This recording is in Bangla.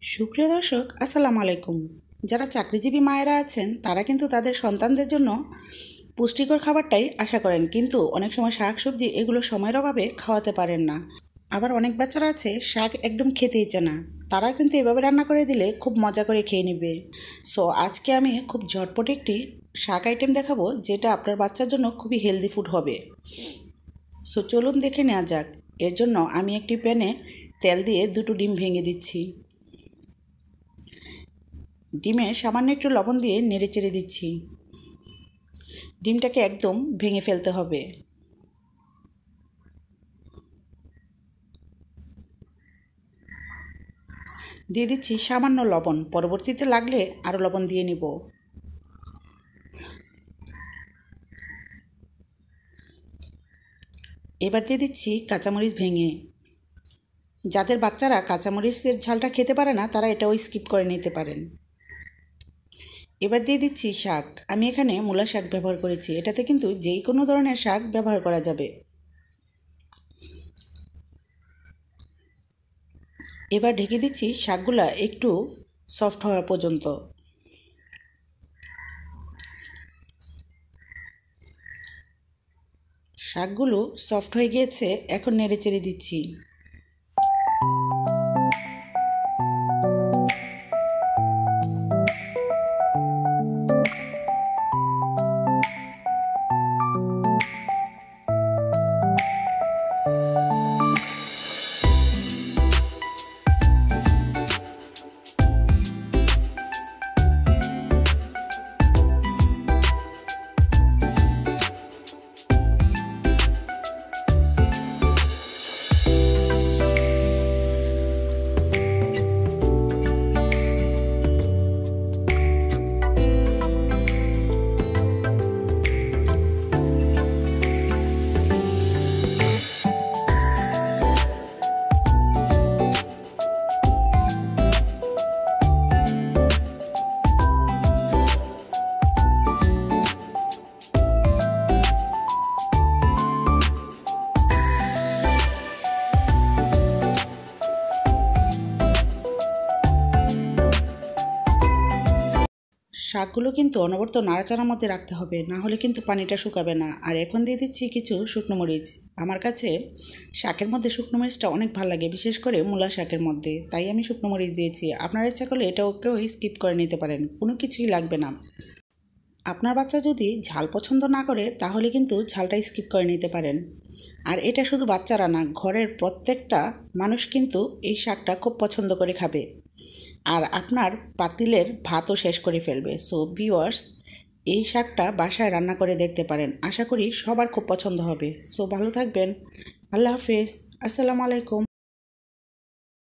সুপ্রিয় দর্শক, আসসালামু আলাইকুম। যারা চাকরিজীবী মায়েরা আছেন তারা কিন্তু তাদের সন্তানদের জন্য পুষ্টিকর খাবারটাই আশা করেন, কিন্তু অনেক সময় শাক সবজি এগুলো সময়ের অভাবে খাওয়াতে পারেন না। আবার অনেক বাচ্চারা আছে শাক একদম খেতে ইচ্ছে না, তারা কিন্তু এভাবে রান্না করে দিলে খুব মজা করে খেয়ে নেবে। সো আজকে আমি খুব ঝটপট একটি শাক আইটেম দেখাবো যেটা আপনার বাচ্চার জন্য খুবই হেলদি ফুড হবে। সো চলুন দেখে নেওয়া যাক। এর জন্য আমি একটি প্যানে তেল দিয়ে দুটো ডিম ভেঙে দিচ্ছি। ডিমে সামান্য একটু লবণ দিয়ে নেড়েচেড়ে দিচ্ছি। ডিমটাকে একদম ভেঙে ফেলতে হবে। দিয়ে দিচ্ছি সামান্য লবণ, পরবর্তীতে লাগলে আরও লবণ দিয়ে নিব। এবার দিয়ে দিচ্ছি কাঁচামরিচ ভেঙে। যাদের বাচ্চারা কাঁচামরিচের ঝালটা খেতে পারে না তারা এটাও স্কিপ করে নিতে পারেন। এবার দিয়ে দিচ্ছি শাক। আমি এখানে মূলা শাক ব্যবহার করেছি, এটাতে কিন্তু যেই কোনো ধরনের শাক ব্যবহার করা যাবে। এবার ঢেকে দিচ্ছি শাকগুলা একটু সফট হওয়া পর্যন্ত। শাকগুলো সফট হয়ে গিয়েছে, এখন নেড়েচেড়ে দিচ্ছি। শাকগুলো কিন্তু অনবরত নাড়াচাড়ার মধ্যে রাখতে হবে, না হলে কিন্তু পানিটা শুকাবে না। আর এখন দিয়ে দিচ্ছি কিছু শুকনো মরিচ। আমার কাছে শাকের মধ্যে শুকনো মরিচটা অনেক ভালো লাগে, বিশেষ করে মূলা শাকের মধ্যে, তাই আমি শুকনো মরিচ দিয়েছি। আপনার ইচ্ছা করলে এটাও কেউ স্কিপ করে নিতে পারেন, কোনো কিছুই লাগবে না। আপনার বাচ্চা যদি ঝাল পছন্দ না করে তাহলে কিন্তু ঝালটা স্কিপ করে নিতে পারেন। আর এটা শুধু বাচ্চারা না, ঘরের প্রত্যেকটা মানুষ কিন্তু এই শাকটা খুব পছন্দ করে খাবে। আর আপনার পাতিলের ভাতও শেষ করে ফেলবে। সো ভিউয়ার্স, এই শাকটা বাসায় রান্না করে দেখতে পারেন, আশা করি সবার খুব পছন্দ হবে। সো ভালো থাকবেন। আল্লাহ হাফেজ। আসসালামু আলাইকুম।